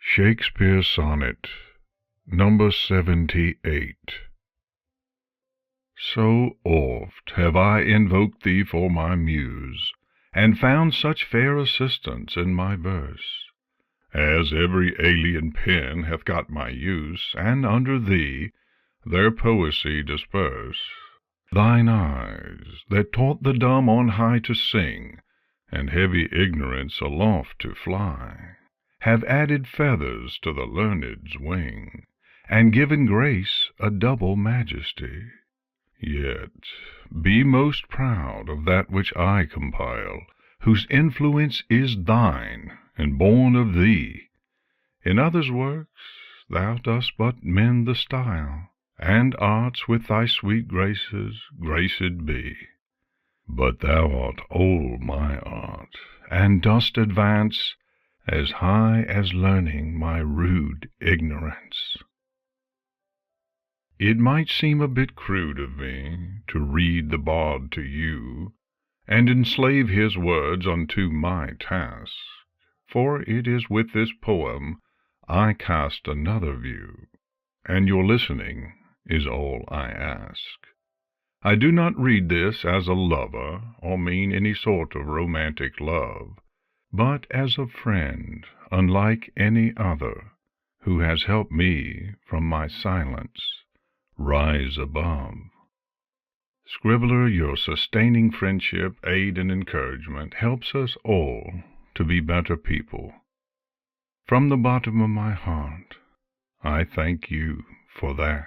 Shakespeare Sonnet, number 78. So oft have I invoked thee for my muse, and found such fair assistance in my verse, as every alien pen hath got my use, and under thee their poesy disperse. Thine eyes, that taught the dumb on high to sing, and heavy ignorance aloft to fly, have added feathers to the learned's wing, and given grace a double majesty. Yet be most proud of that which I compile, whose influence is thine, and born of thee. In others' works thou dost but mend the style, and arts with thy sweet graces graced be. But thou art all my art, and dost advance as high as learning my rude ignorance. It might seem a bit crude of me to read the bard to you, and enslave his words unto my task, for it is with this poem I cast another view, and your listening is all I ask. I do not read this as a lover, or mean any sort of romantic love, but as a friend, unlike any other, who has helped me from my silence rise above. Scribbler, your sustaining friendship, aid, and encouragement helps us all to be better people. From the bottom of my heart, I thank you for that.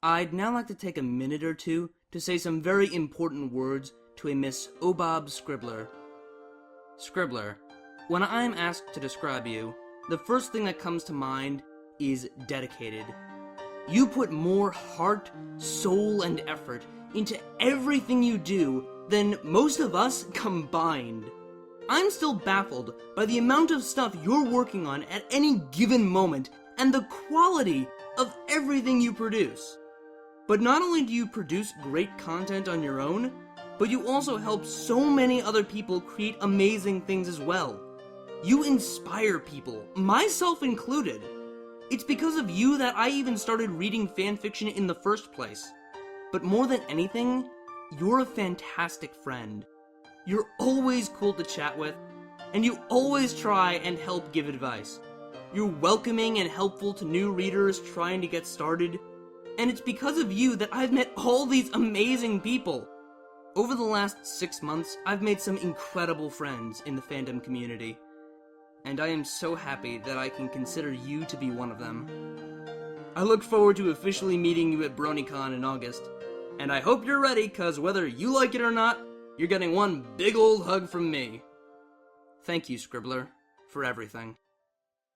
I'd now like to take a minute or two to say some very important words to a Miss Obab Scribbler. Scribbler, when I'm asked to describe you, the first thing that comes to mind is dedicated. You put more heart, soul, and effort into everything you do than most of us combined. I'm still baffled by the amount of stuff you're working on at any given moment and the quality of everything you produce. But not only do you produce great content on your own, but you also help so many other people create amazing things as well. You inspire people, myself included. It's because of you that I even started reading fanfiction in the first place. But more than anything, you're a fantastic friend. You're always cool to chat with, and you always try and help give advice. You're welcoming and helpful to new readers trying to get started, and it's because of you that I've met all these amazing people. Over the last 6 months, I've made some incredible friends in the fandom community, and I am so happy that I can consider you to be one of them. I look forward to officially meeting you at BronyCon in August, and I hope you're ready, cause whether you like it or not, you're getting one big old hug from me. Thank you, Scribbler, for everything.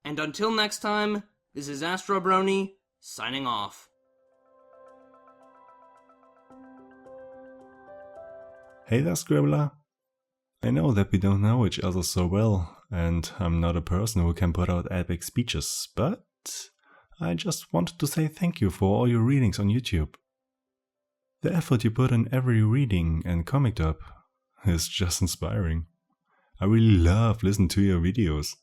And until next time, this is Astro Brony, signing off. Hey there, Scribbler. I know that we don't know each other so well, and I'm not a person who can put out epic speeches, but I just wanted to say thank you for all your readings on YouTube. The effort you put in every reading and comic dub is just inspiring. I really love listening to your videos.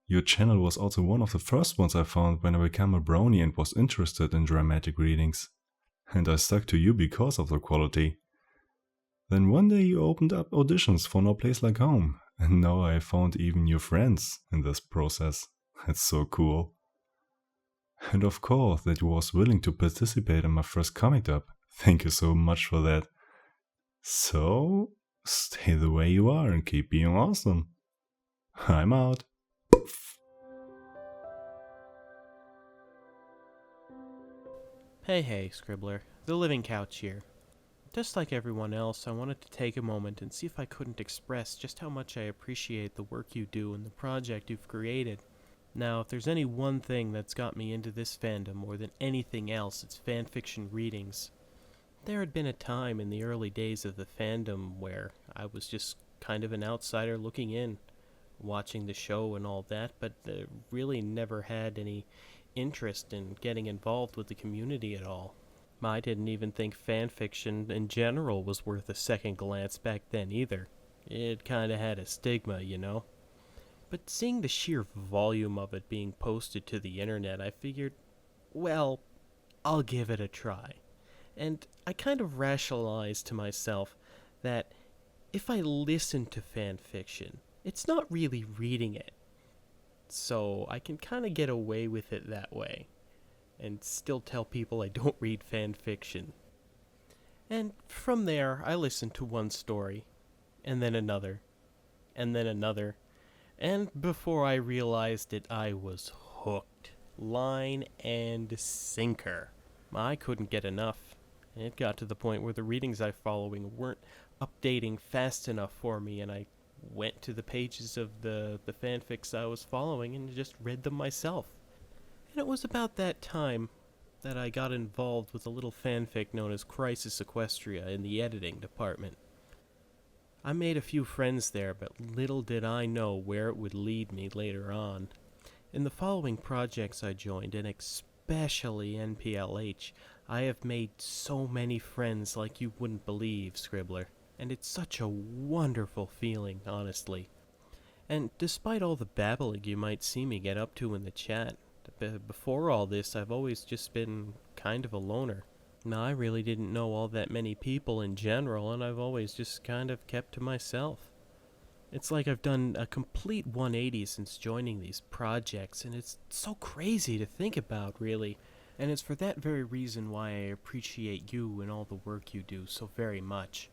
Your channel was also one of the first ones I found when I became a brony and was interested in dramatic readings, and I stuck to you because of the quality. Then one day you opened up auditions for No Place Like Home, and now I found even new friends in this process. It's so cool. And of course that you was willing to participate in my first comic dub. Thank you so much for that. So, stay the way you are and keep being awesome. I'm out. Hey, Scribbler. The Living Couch here. Just like everyone else, I wanted to take a moment and see if I couldn't express just how much I appreciate the work you do and the project you've created. Now, if there's any one thing that's got me into this fandom more than anything else, it's fanfiction readings. There had been a time in the early days of the fandom where I was just kind of an outsider looking in, watching the show and all that, but really never had any interest in getting involved with the community at all. I didn't even think fanfiction in general was worth a second glance back then either. It kinda had a stigma, you know? But seeing the sheer volume of it being posted to the internet, I figured, well, I'll give it a try. And I kind of rationalized to myself that if I listen to fanfiction, it's not really reading it. So I can kind of get away with it that way, and still tell people I don't read fanfiction. And from there, I listened to one story, and then another, and then another, and before I realized it, I was hooked. Line and sinker. I couldn't get enough. It got to the point where the readings I was following weren't updating fast enough for me, and I went to the pages of the fanfics I was following and just read them myself. And it was about that time that I got involved with a little fanfic known as Crisis Equestria in the editing department. I made a few friends there, but little did I know where it would lead me later on. In the following projects I joined, and especially NPLH, I have made so many friends like you wouldn't believe, Scribbler, and it's such a wonderful feeling, honestly. And despite all the babbling you might see me get up to in the chat, before all this I've always just been kind of a loner. Now, I really didn't know all that many people in general, and I've always just kind of kept to myself. It's like I've done a complete 180 since joining these projects, and it's so crazy to think about, really. And it's for that very reason why I appreciate you and all the work you do so very much.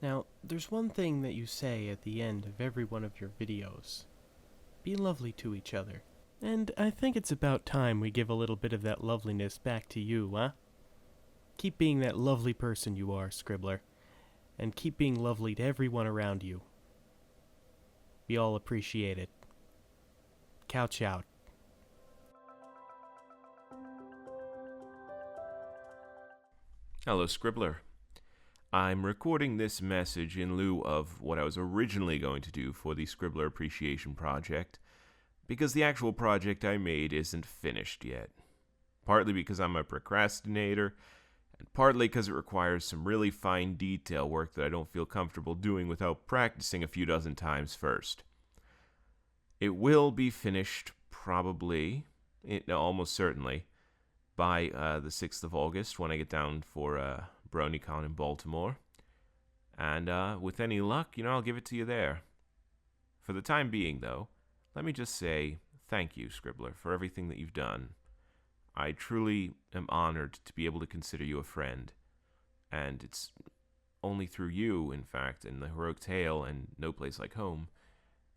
Now, there's one thing that you say at the end of every one of your videos. Be lovely to each other. And I think it's about time we give a little bit of that loveliness back to you, huh? Keep being that lovely person you are, Scribbler. And keep being lovely to everyone around you. We all appreciate it. Couch out. Hello, Scribbler. I'm recording this message in lieu of what I was originally going to do for the Scribbler Appreciation Project, because the actual project I made isn't finished yet. Partly because I'm a procrastinator, and partly because it requires some really fine detail work that I don't feel comfortable doing without practicing a few dozen times first. It will be finished probably, almost certainly, by the 6th of August when I get down for BronyCon in Baltimore. And with any luck, I'll give it to you there. For the time being, though, let me just say thank you, Scribbler, for everything that you've done. I truly am honored to be able to consider you a friend. And it's only through you, in fact, and the Heroic Tale and No Place Like Home,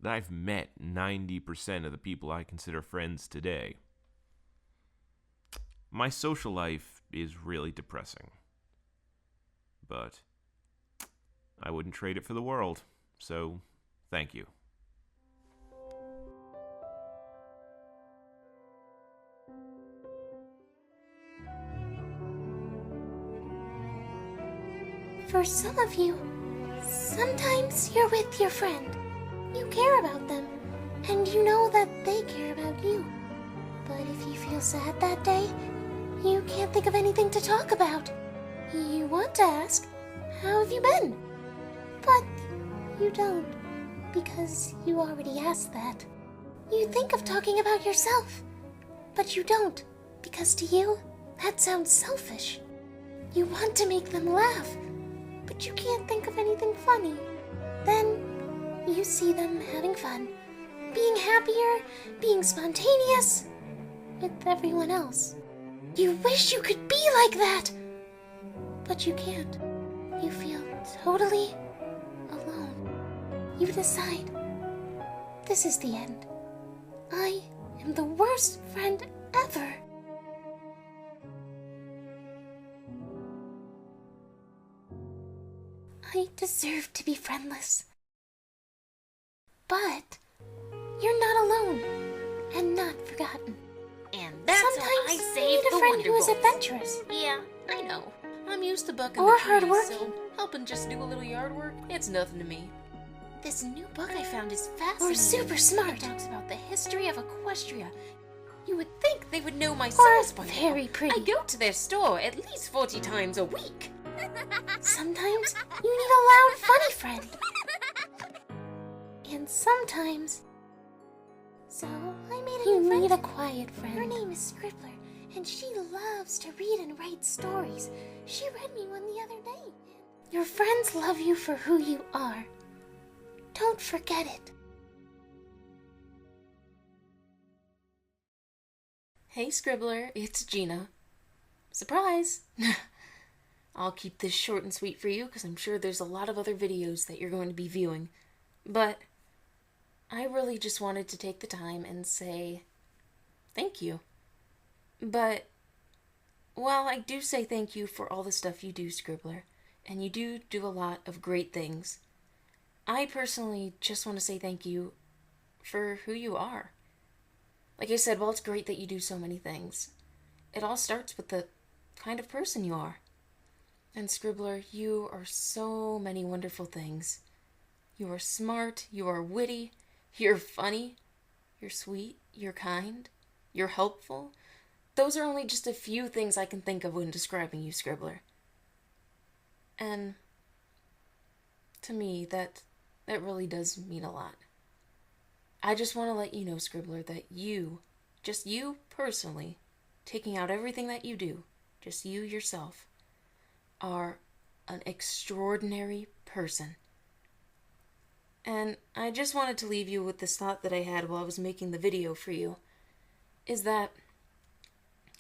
that I've met 90% of the people I consider friends today. My social life is really depressing. But I wouldn't trade it for the world, so thank you. For some of you, sometimes you're with your friend. You care about them, and you know that they care about you. But if you feel sad that day, you can't think of anything to talk about. You want to ask, how have you been? But you don't, because you already asked that. You think of talking about yourself, but you don't, because to you, that sounds selfish. You want to make them laugh, but you can't think of anything funny. Then you see them having fun, being happier, being spontaneous with everyone else. You wish you could be like that, but you can't. You feel totally alone. You decide, this is the end. I am the worst friend ever. I deserve to be friendless. But you're not alone and not forgotten. And that's Sometimes how I you saved need the a friend who is Wonderbolts. adventurous. Yeah, I know. I'm used to bucking Or the trees, hardworking. so helping just do a little yard work, it's nothing to me. This new book I found is fascinating. Or super smart. It talks about the history of Equestria. You would think they would know my Or size by now. very pretty. I go to their store at least 40 times a week. Sometimes you need a loud, funny friend. And sometimes... So, I made a new friend. You need a quiet friend. Her name is Scribbler, and she loves to read and write stories. She read me one the other day. Your friends love you for who you are. Don't forget it. Hey Scribbler, it's Gina. Surprise! I'll keep this short and sweet for you because I'm sure there's a lot of other videos that you're going to be viewing. But I really just wanted to take the time and say thank you. But while I do say thank you for all the stuff you do, Scribbler, and you do a lot of great things, I personally just want to say thank you for who you are. Like I said, while it's great that you do so many things, it all starts with the kind of person you are. And Scribbler, you are so many wonderful things. You are smart, you are witty, you're funny, you're sweet, you're kind, you're helpful. Those are only just a few things I can think of when describing you, Scribbler. And to me, that really does mean a lot. I just want to let you know, Scribbler, that you, just you personally, taking out everything that you do, just you yourself, are an extraordinary person. And I just wanted to leave you with this thought that I had while I was making the video for you, is that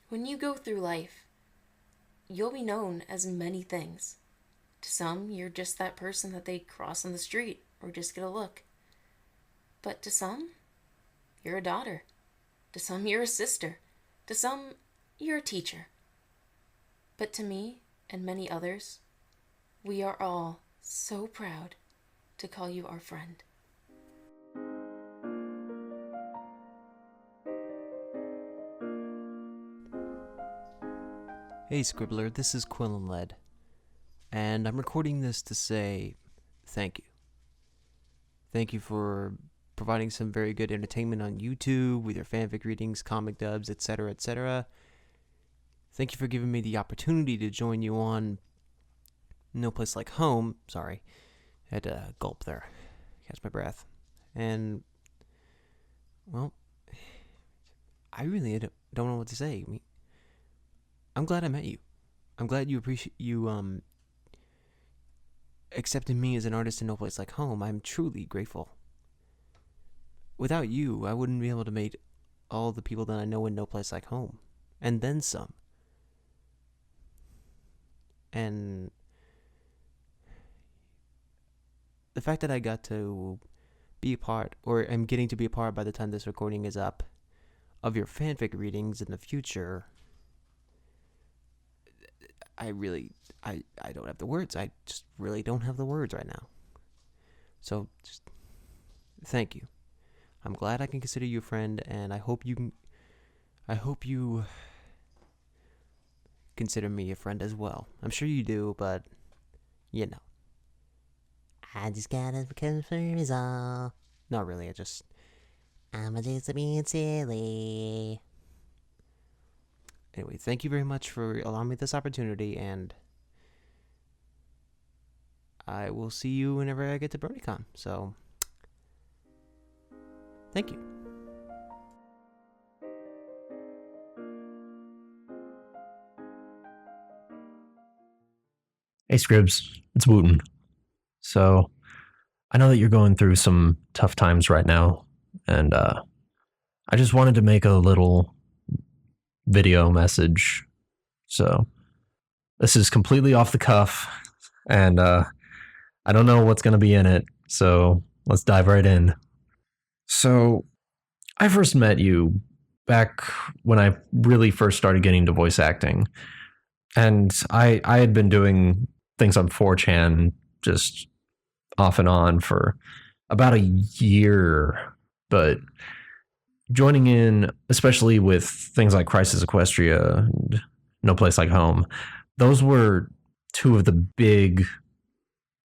when you go through life, you'll be known as many things. To some, you're just that person that they cross on the street or just get a look. But to some, you're a daughter. To some, you're a sister. To some, you're a teacher. But to me, and many others, we are all so proud to call you our friend. Hey Scribbler, this is Quill and Lead, and I'm recording this to say thank you. Thank you for providing some very good entertainment on YouTube with your fanfic readings, comic dubs, etc., etc. Thank you for giving me the opportunity to join you on No Place Like Home. Sorry, I had to gulp there, catch my breath. And, well, I really don't know what to say. I mean, I'm glad I met you. I'm glad you accepted me as an artist in No Place Like Home. I'm truly grateful. Without you, I wouldn't be able to meet all the people that I know in No Place Like Home. And then some. And the fact that I got to be a part, or am getting to be a part by the time this recording is up, of your fanfic readings in the future, I don't have the words. I just really don't have the words right now. So, just thank you. I'm glad I can consider you a friend, and I hope you consider me a friend as well. I'm sure you do, but you know. I just gotta confirm is all. Not really, I'm just being silly. Anyway, thank you very much for allowing me this opportunity, and I will see you whenever I get to BronyCon. So, thank you. Hey Scribs, it's Wooten. So, I know that you're going through some tough times right now, and I just wanted to make a little video message. So, this is completely off the cuff, and I don't know what's going to be in it, so let's dive right in. So, I first met you back when I really first started getting into voice acting, and I had been doing things on 4chan just off and on for about a year, but joining in, especially with things like Crisis Equestria and No Place Like Home, those were two of the big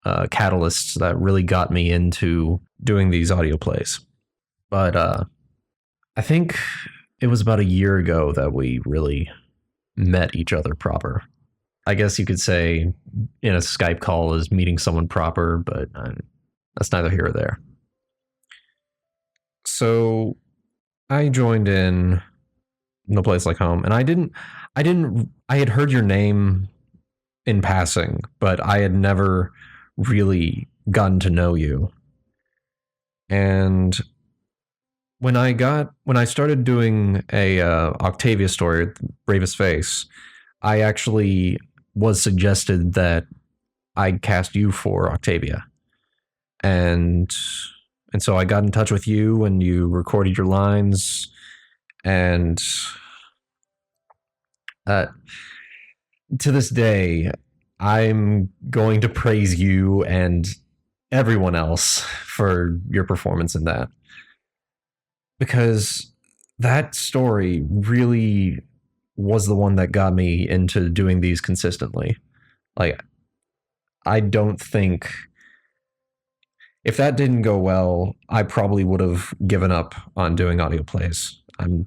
catalysts that really got me into doing these audio plays. But I think it was about a year ago that we really met each other proper. I guess you could say in a Skype call is meeting someone proper, but that's neither here or there. So I joined in No Place Like Home, and I had heard your name in passing, but I had never really gotten to know you. And when I started doing a Octavia story, Bravest Face, I actually was suggested that I cast you for Octavia, and so I got in touch with you, and you recorded your lines, and to this day, I'm going to praise you and everyone else for your performance in that, because that story really was the one that got me into doing these consistently. Like, I don't think if that didn't go well, I probably would have given up on doing audio plays. I'm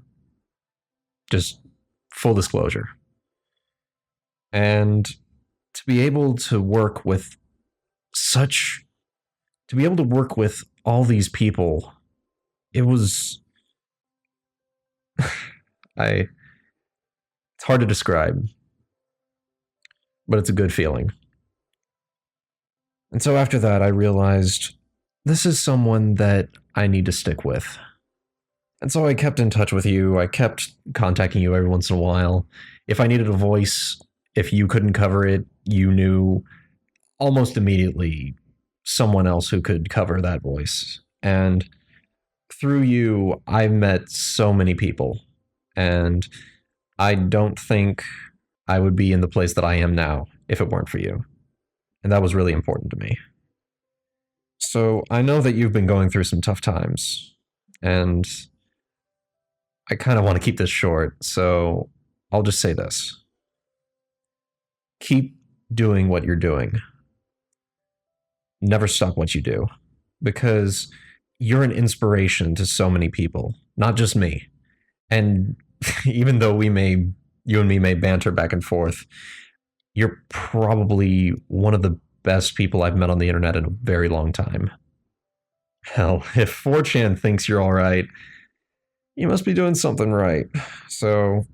just full disclosure. And to be able to work with all these people, it was it's hard to describe, but it's a good feeling. And so after that, I realized this is someone that I need to stick with. And so I kept in touch with you. I kept contacting you every once in a while. If I needed a voice, if you couldn't cover it, you knew almost immediately someone else who could cover that voice. And through you, I met so many people. And I don't think I would be in the place that I am now if it weren't for you. And that was really important to me. So I know that you've been going through some tough times, and I kind of want to keep this short, so I'll just say this. Keep doing what you're doing. Never stop what you do, because you're an inspiration to so many people, not just me. And even though you and me may banter back and forth, you're probably one of the best people I've met on the internet in a very long time. Hell, if 4chan thinks you're all right, you must be doing something right. So,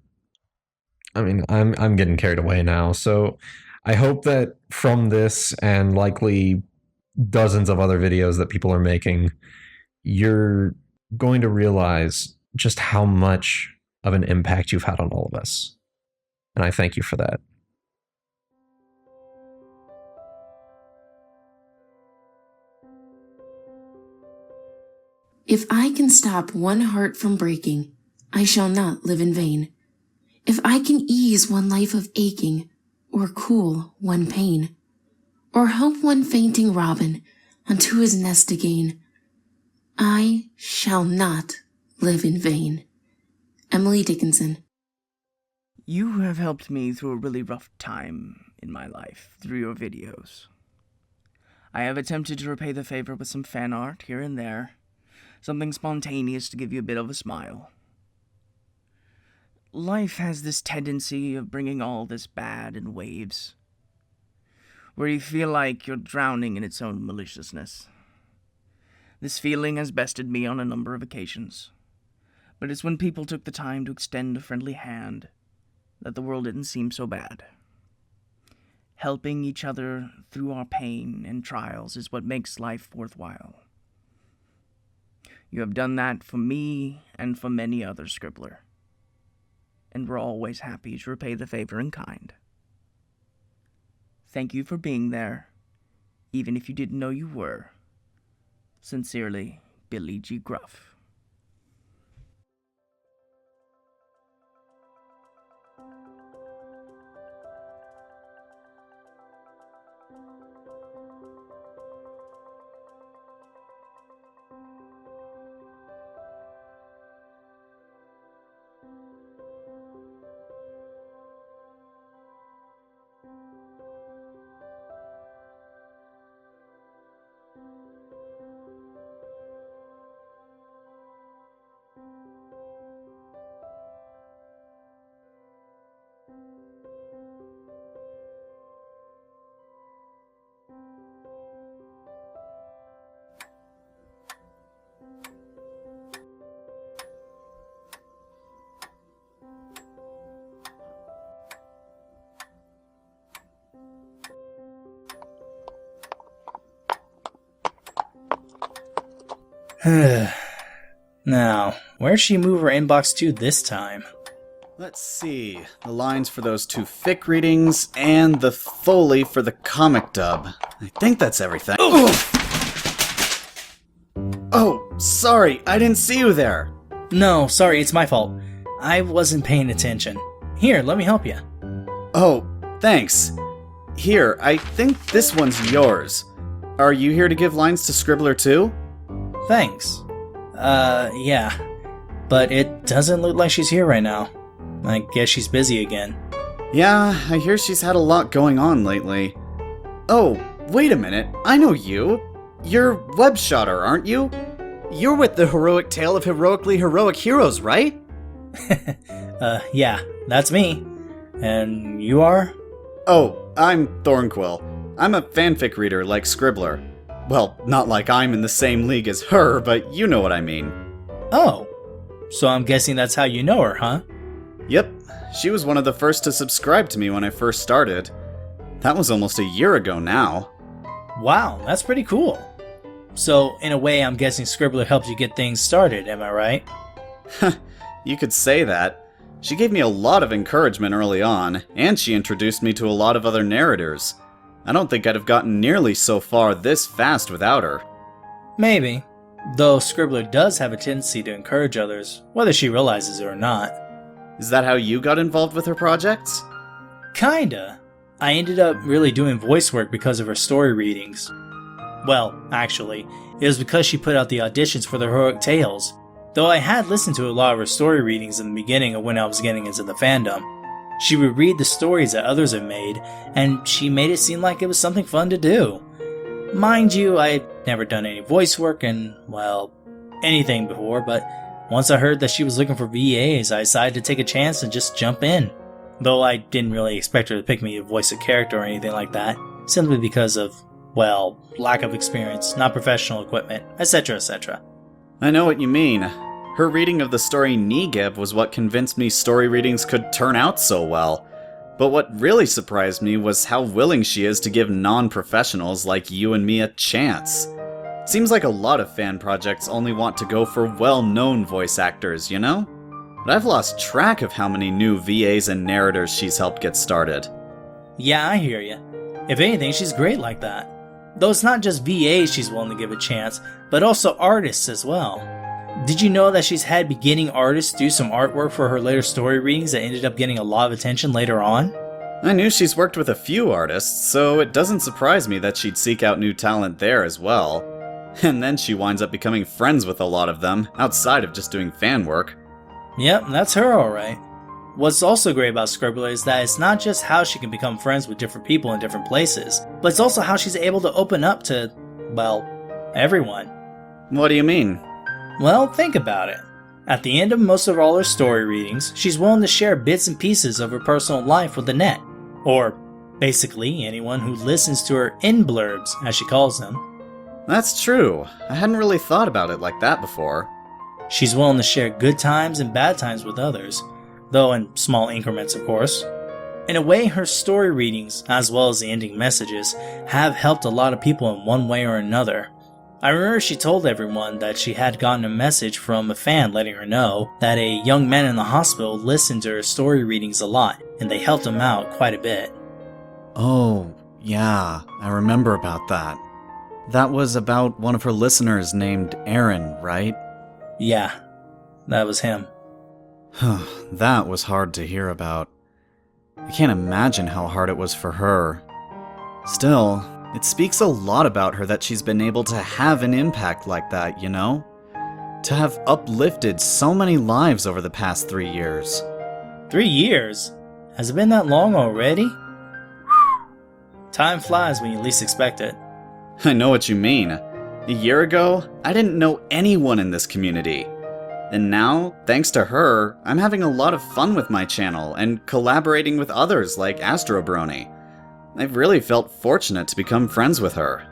I mean, I'm getting carried away now. So, I hope that from this and likely dozens of other videos that people are making, you're going to realize just how much of an impact you've had on all of us. And I thank you for that. If I can stop one heart from breaking, I shall not live in vain. If I can ease one life of aching, or cool one pain, or help one fainting robin unto his nest again, I shall not live in vain. Emily Dickinson. You have helped me through a really rough time in my life through your videos. I have attempted to repay the favor with some fan art here and there, something spontaneous to give you a bit of a smile. Life has this tendency of bringing all this bad in waves, where you feel like you're drowning in its own maliciousness. This feeling has bested me on a number of occasions, but it's when people took the time to extend a friendly hand that the world didn't seem so bad. Helping each other through our pain and trials is what makes life worthwhile. You have done that for me and for many others, Scribbler, and we're always happy to repay the favor in kind. Thank you for being there, even if you didn't know you were. Sincerely, Billy G. Gruff. Now, where'd she move her inbox to this time? Let's see. The lines for those 2 fic readings and the Foley for the comic dub. I think that's everything. Oh, sorry. I didn't see you there. No, sorry, it's my fault. I wasn't paying attention. Here, let me help you. Oh, thanks. Here, I think this one's yours. Are you here to give lines to Scribbler too? Thanks. Yeah. But it doesn't look like she's here right now. I guess she's busy again. Yeah, I hear she's had a lot going on lately. Oh, wait a minute. I know you. You're Webshotter, aren't you? You're with the Heroic Tale of Heroically Heroic Heroes, right? Yeah, that's me. And you are? Oh, I'm Thornquill. I'm a fanfic reader like Scribbler. Well, not like I'm in the same league as her, but you know what I mean. Oh, so I'm guessing that's how you know her, huh? Yep, she was one of the first to subscribe to me when I first started. That was almost a year ago now. Wow, that's pretty cool. So, in a way, I'm guessing Scribbler helped you get things started, am I right? You could say that. She gave me a lot of encouragement early on, and she introduced me to a lot of other narrators. I don't think I'd have gotten nearly so far this fast without her. Maybe. Though Scribbler does have a tendency to encourage others, whether she realizes it or not. Is that how you got involved with her projects? Kinda. I ended up really doing voice work because of her story readings. Well, actually, it was because she put out the auditions for the Heroic Tales, though I had listened to a lot of her story readings in the beginning of when I was getting into the fandom. She would read the stories that others had made, and she made it seem like it was something fun to do. Mind you, I had never done any voice work and, well, anything before, but once I heard that she was looking for VAs, I decided to take a chance and just jump in. Though I didn't really expect her to pick me to voice a character or anything like that, simply because of, well, lack of experience, not professional equipment, etc., etc. I know what you mean. Her reading of the story Negeb was what convinced me story readings could turn out so well. But what really surprised me was how willing she is to give non-professionals like you and me a chance. Seems like a lot of fan projects only want to go for well-known voice actors, you know? But I've lost track of how many new VAs and narrators she's helped get started. Yeah, I hear you. If anything, she's great like that. Though it's not just VAs she's willing to give a chance, but also artists as well. Did you know that she's had beginning artists do some artwork for her later story readings that ended up getting a lot of attention later on? I knew she's worked with a few artists, so it doesn't surprise me that she'd seek out new talent there as well. And then she winds up becoming friends with a lot of them, outside of just doing fan work. Yep, that's her alright. What's also great about Scribbler is that it's not just how she can become friends with different people in different places, but it's also how she's able to open up to, well, everyone. What do you mean? Well, think about it. At the end of most of all her story readings, she's willing to share bits and pieces of her personal life with the net. Or, basically, anyone who listens to her in blurbs, as she calls them. That's true. I hadn't really thought about it like that before. She's willing to share good times and bad times with others, though in small increments, of course. In a way, her story readings, as well as the ending messages, have helped a lot of people in one way or another. I remember she told everyone that she had gotten a message from a fan letting her know that a young man in the hospital listened to her story readings a lot, and they helped him out quite a bit. Oh, yeah, I remember about that. That was about one of her listeners named Aaron, right? Yeah, that was him. That was hard to hear about. I can't imagine how hard it was for her. Still, it speaks a lot about her that she's been able to have an impact like that, you know? To have uplifted so many lives over the past 3 years. 3 years? Has it been that long already? Time flies when you least expect it. I know what you mean. A year ago, I didn't know anyone in this community. And now, thanks to her, I'm having a lot of fun with my channel and collaborating with others like Astrobrony. I've really felt fortunate to become friends with her.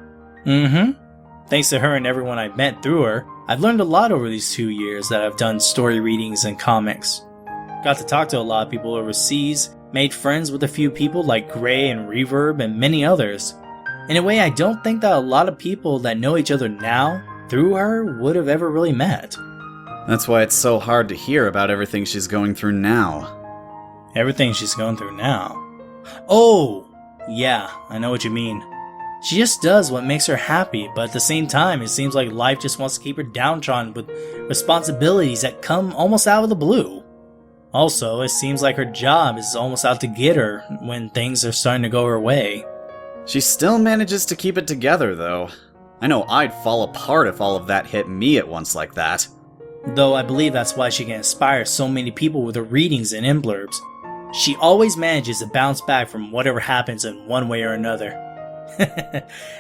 Thanks to her and everyone I've met through her, I've learned a lot over these 2 years that I've done story readings and comics. Got to talk to a lot of people overseas, made friends with a few people like Gray and Reverb and many others. In a way, I don't think that a lot of people that know each other now through her would have ever really met. That's why it's so hard to hear about everything she's going through now. Everything she's going through now. Oh, yeah, I know what you mean. She just does what makes her happy, but at the same time, it seems like life just wants to keep her downtrodden with responsibilities that come almost out of the blue. Also, it seems like her job is almost out to get her when things are starting to go her way. She still manages to keep it together, though. I know I'd fall apart if all of that hit me at once like that. Though I believe that's why she can inspire so many people with her readings and blurbs. She always manages to bounce back from whatever happens in one way or another.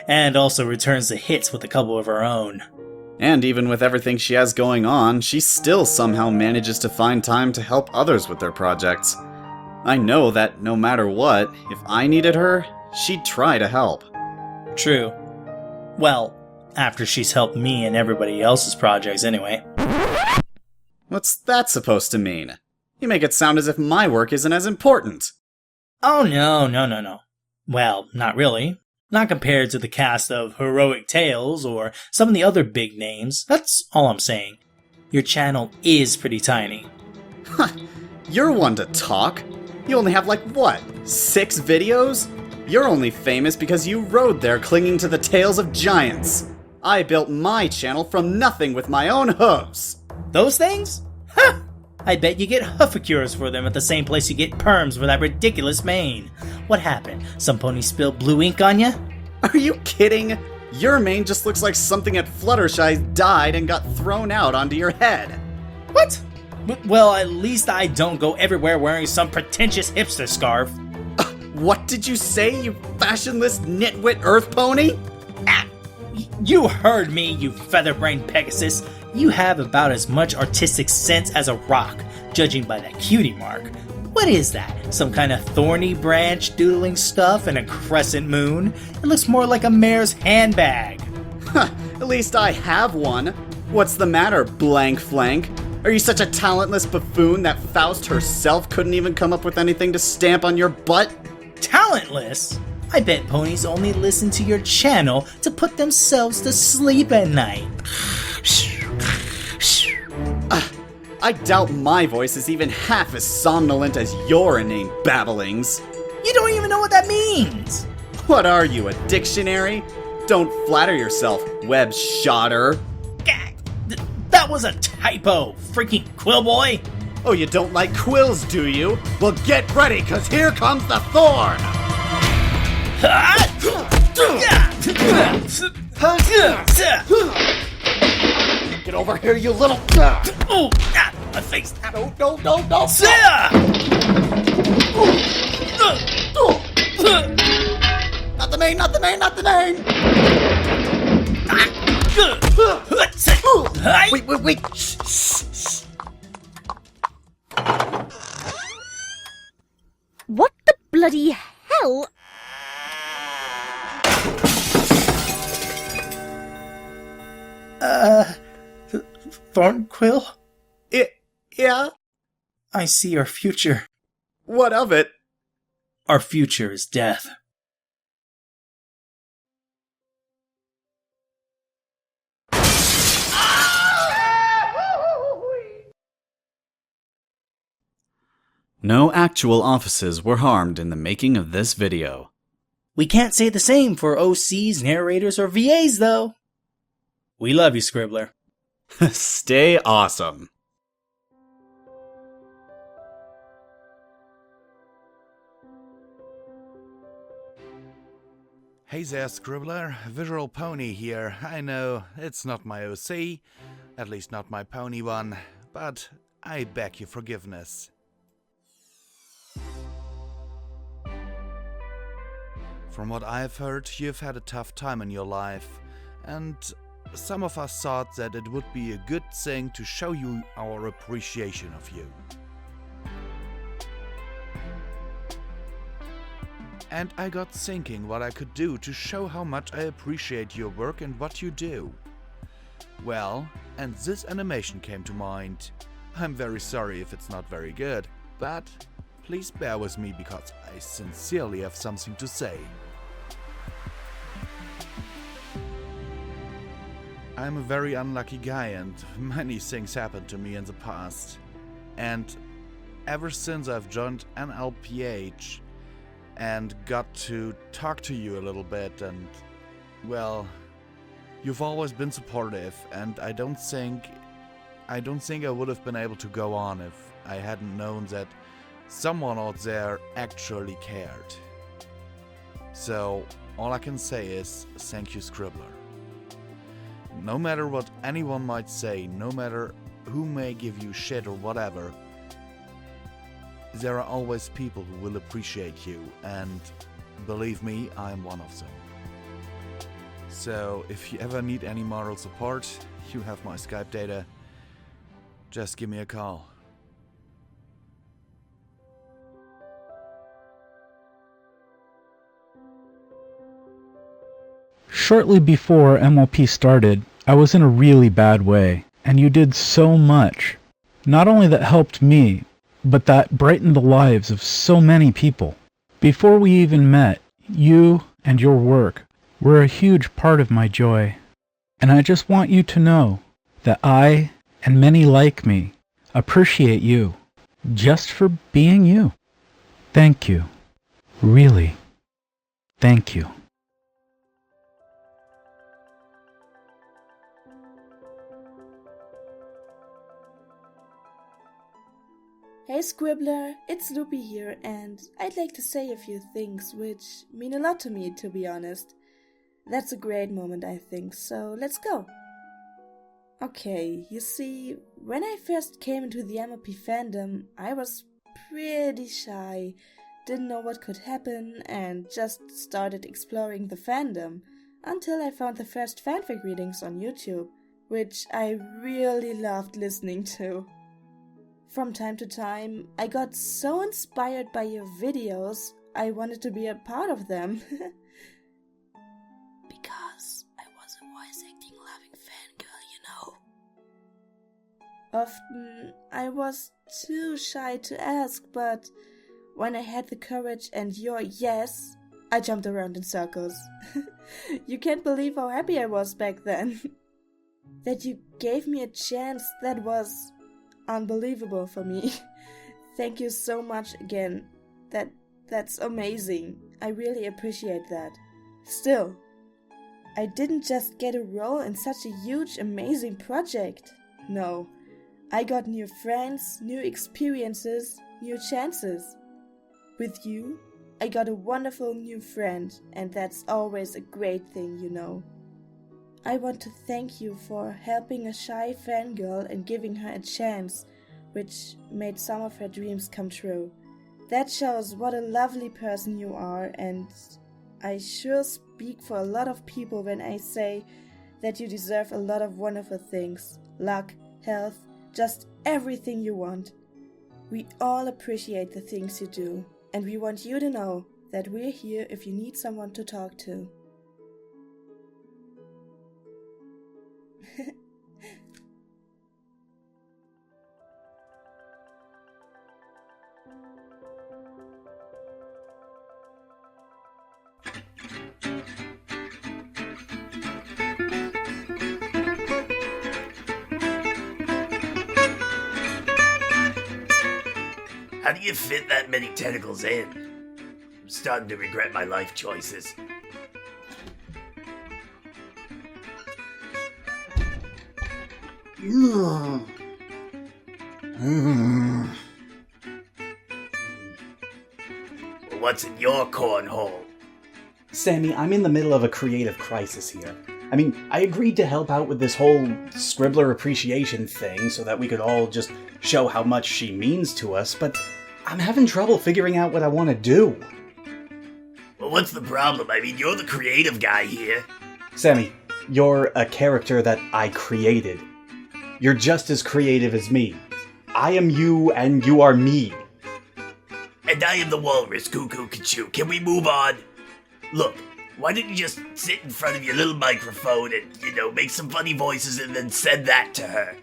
And also returns the hits with a couple of her own. And even with everything she has going on, she still somehow manages to find time to help others with their projects. I know that no matter what, if I needed her, she'd try to help. True. Well, after she's helped me and everybody else's projects anyway. What's that supposed to mean? You make it sound as if my work isn't as important. Oh no. Well, not really. Not compared to the cast of Heroic Tales or some of the other big names. That's all I'm saying. Your channel is pretty tiny. You're one to talk. You only have like, what, 6 videos? You're only famous because you rode there clinging to the tails of giants. I built my channel from nothing with my own hooves. Those things? Ha! I bet you get huffacures for them at the same place you get perms for that ridiculous mane. What happened? Some pony spilled blue ink on ya? Are you kidding? Your mane just looks like something at Fluttershy died and got thrown out onto your head. What? Well, at least I don't go everywhere wearing some pretentious hipster scarf. What did you say, you fashionless nitwit earth pony? You heard me, you feather-brained Pegasus. You have about as much artistic sense as a rock, judging by that cutie mark. What is that? Some kind of thorny branch doodling stuff and a crescent moon? It looks more like a mare's handbag. At least I have one. What's the matter, blank flank? Are you such a talentless buffoon that Faust herself couldn't even come up with anything to stamp on your butt? Talentless? I bet ponies only listen to your channel to put themselves to sleep at night. I doubt my voice is even half as somnolent as your inane babblings. You don't even know what that means! What are you, a dictionary? Don't flatter yourself, web shotter. That was a typo, freaking quill boy! Oh, you don't like quills, do you? Well, get ready, cause here comes the thorn! Get over here, you little... Oh, my face! No! Not the main! Wait! Shh. What the bloody hell? Thornquill? Yeah? I see our future. What of it? Our future is death. No actual offices were harmed in the making of this video. We can't say the same for OCs, narrators, or VAs, though. We love you, Scribbler. Stay awesome. Hey there, Scribbler. Visual Pony here. I know, it's not my OC, at least not my pony one, but I beg your forgiveness. From what I've heard, you've had a tough time in your life, and some of us thought that it would be a good thing to show you our appreciation of you. And I got thinking what I could do to show how much I appreciate your work and what you do. Well, and this animation came to mind. I'm very sorry if it's not very good, but please bear with me because I sincerely have something to say. I'm a very unlucky guy and many things happened to me in the past. And ever since I've joined NLPH and got to talk to you a little bit and, well, you've always been supportive and I don't think I would have been able to go on if I hadn't known that someone out there actually cared. So, all I can say is, thank you, Scribbler. No matter what anyone might say, no matter who may give you shit or whatever, there are always people who will appreciate you, and believe me, I'm one of them. So, if you ever need any moral support, you have my Skype data. Just give me a call. Shortly before MLP started, I was in a really bad way, and you did so much. Not only that helped me, but that brightened the lives of so many people. Before we even met, you and your work were a huge part of my joy. And I just want you to know that I, and many like me, appreciate you, just for being you. Thank you. Really. Thank you. Hey Scribbler, it's Loopy here, and I'd like to say a few things which mean a lot to me, to be honest. That's a great moment, I think, so let's go. Okay, you see, when I first came into the MLP fandom, I was pretty shy, didn't know what could happen, and just started exploring the fandom, until I found the first fanfic readings on YouTube, which I really loved listening to. From time to time, I got so inspired by your videos, I wanted to be a part of them. Because I was a voice-acting loving fangirl, you know. Often, I was too shy to ask, but when I had the courage and your yes, I jumped around in circles. You can't believe how happy I was back then. That you gave me a chance that was unbelievable for me. Thank you so much again. That's amazing. I really appreciate that. Still, I didn't just get a role in such a huge, amazing project. No, I got new friends, new experiences, new chances. With you, I got a wonderful new friend, and that's always a great thing, you know. I want to thank you for helping a shy fangirl and giving her a chance, which made some of her dreams come true. That shows what a lovely person you are, and I sure speak for a lot of people when I say that you deserve a lot of wonderful things. Luck, health, just everything you want. We all appreciate the things you do, and we want you to know that we're here if you need someone to talk to. How do you fit that many tentacles in? I'm starting to regret my life choices. What's in your cornhole? Sammy, I'm in the middle of a creative crisis here. I mean, I agreed to help out with this whole Scribbler appreciation thing so that we could all just show how much she means to us, but I'm having trouble figuring out what I want to do. Well, what's the problem? I mean, you're the creative guy here. Sammy, you're a character that I created. You're just as creative as me. I am you and you are me. And I am the walrus, Cuckoo Kachoo. Can we move on? Look, why don't you just sit in front of your little microphone and, make some funny voices and then send that to her?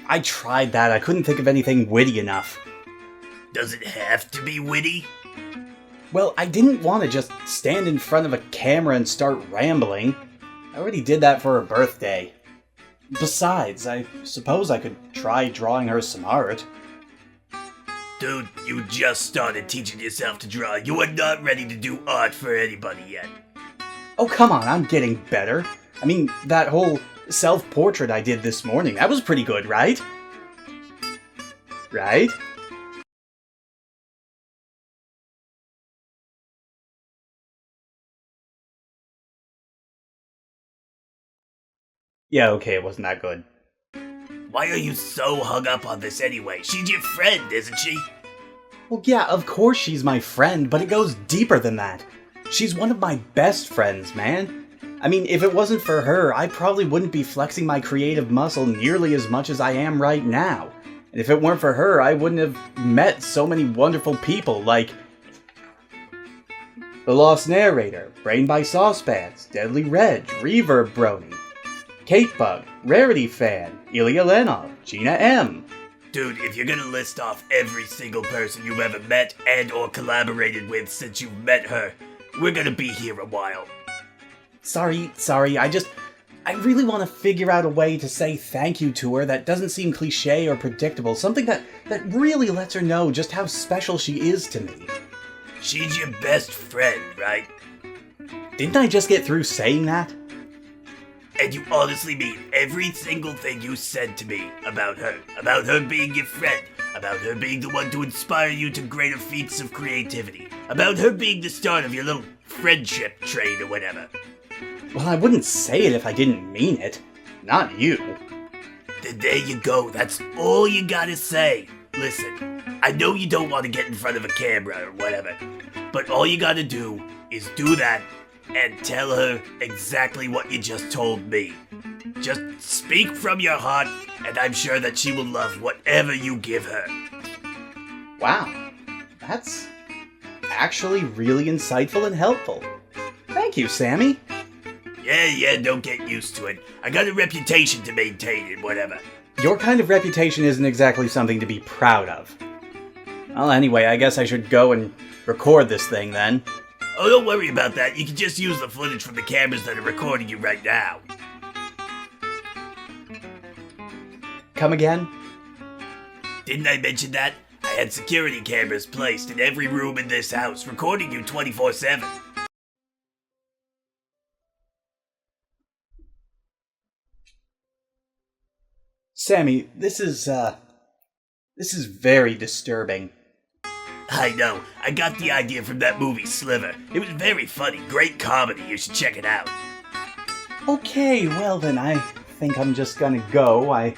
I tried that. I couldn't think of anything witty enough. Does it have to be witty? Well, I didn't want to just stand in front of a camera and start rambling. I already did that for her birthday. Besides, I suppose I could try drawing her some art. Dude, you just started teaching yourself to draw. You are not ready to do art for anybody yet. Oh, come on, I'm getting better. I mean, that whole self-portrait I did this morning, that was pretty good, right? Right? Yeah, okay, it wasn't that good. Why are you so hung up on this anyway? She's your friend, isn't she? Well, yeah, of course she's my friend, but it goes deeper than that. She's one of my best friends, man. I mean, if it wasn't for her, I probably wouldn't be flexing my creative muscle nearly as much as I am right now. And if it weren't for her, I wouldn't have met so many wonderful people like The Lost Narrator, Brain by Saucepans, Deadly Reg, Reverb Brony, Kate Bug, Rarity Fan, Ilya Lenov, Gina M. Dude, if you're gonna list off every single person you've ever met and or collaborated with since you've met her, we're gonna be here a while. Sorry, I really want to figure out a way to say thank you to her that doesn't seem cliche or predictable, something that really lets her know just how special she is to me. She's your best friend, right? Didn't I just get through saying that? And you honestly mean every single thing you said to me about her being your friend, about her being the one to inspire you to greater feats of creativity, about her being the start of your little friendship train or whatever. Well, I wouldn't say it if I didn't mean it. Not you. Then there you go, that's all you gotta say. Listen, I know you don't want to get in front of a camera or whatever, but all you gotta do is do that and tell her exactly what you just told me. Just speak from your heart, and I'm sure that she will love whatever you give her. Wow, that's actually really insightful and helpful. Thank you, Sammy. Yeah, don't get used to it. I got a reputation to maintain and whatever. Your kind of reputation isn't exactly something to be proud of. Well, anyway, I guess I should go and record this thing then. Oh, don't worry about that. You can just use the footage from the cameras that are recording you right now. Come again? Didn't I mention that? I had security cameras placed in every room in this house, recording you 24/7. Sammy, this is very disturbing. I know. I got the idea from that movie Sliver. It was very funny. Great comedy. You should check it out. Okay, well then I think I'm just gonna go. I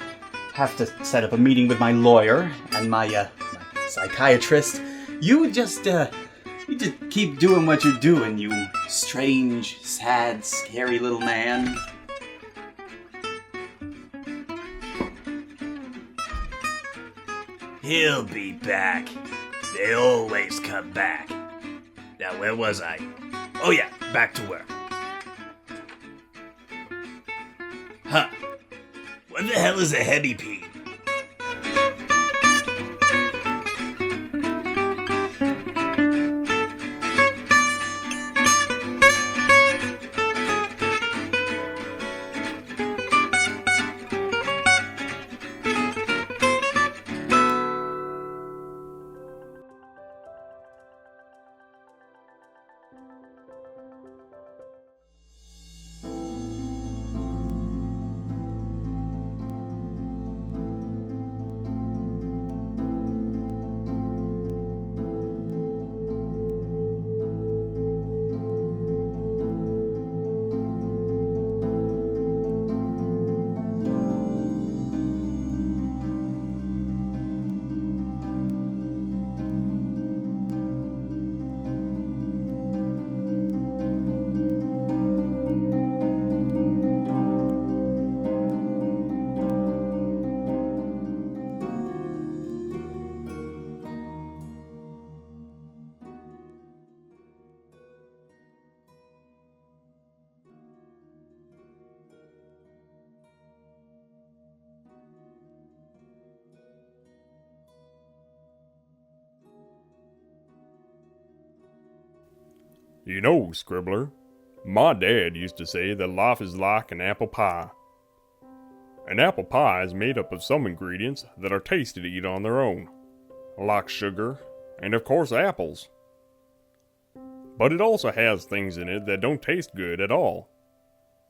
have to set up a meeting with my lawyer and my psychiatrist. You just keep doing what you're doing, you strange, sad, scary little man. He'll be back. They always come back. Now, where was I? Oh yeah, back to work. Huh. What the hell is a hemipede? You know, Scribbler, my dad used to say that life is like an apple pie. An apple pie is made up of some ingredients that are tasty to eat on their own, like sugar and of course apples. But it also has things in it that don't taste good at all,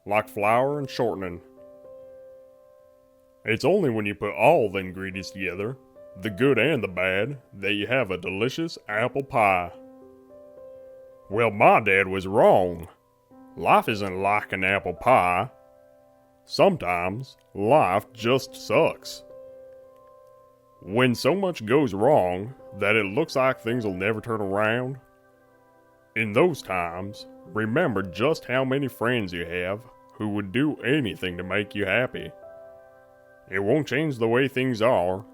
like flour and shortening. It's only when you put all the ingredients together, the good and the bad, that you have a delicious apple pie. Well, my dad was wrong. Life isn't like an apple pie. Sometimes, life just sucks. When so much goes wrong that it looks like things will never turn around, in those times, remember just how many friends you have who would do anything to make you happy. It won't change the way things are,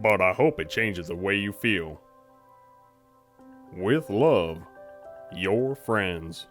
but I hope it changes the way you feel. With love, your friends.